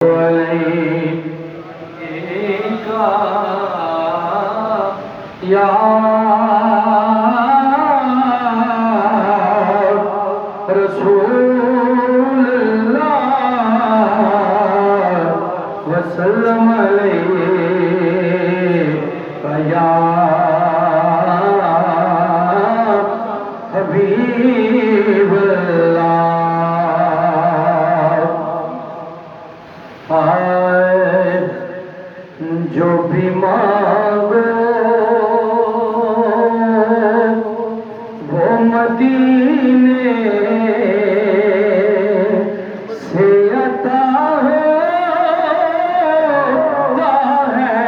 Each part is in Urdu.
یا رسول اللہ وسلم علیہ یا حبیب اللہ آئے جو بھی مانگو وہ مدینے سے عطا ہوتا ہے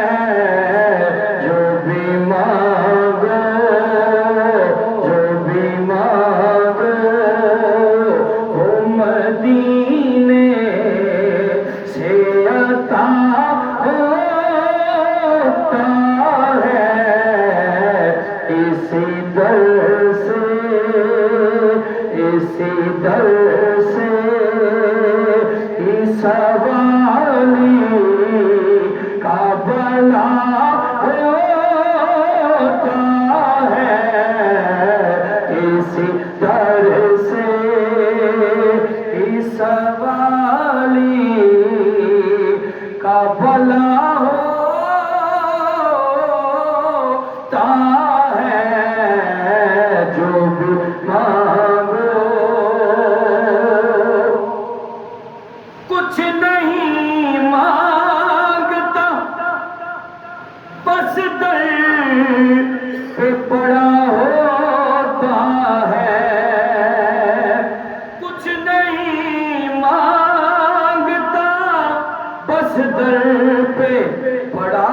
جو بھی مانگو وہ مدینے سے عطا ہوتا ہے اسی در سے اس والی کا بلا ہوتا ہے اسی در سے اس والی کا بلا ہوتا ہے جو بھی کچھ نہیں مانگتا بس در پہ پڑا ہوتا ہے کچھ نہیں مانگتا بس در پہ پڑا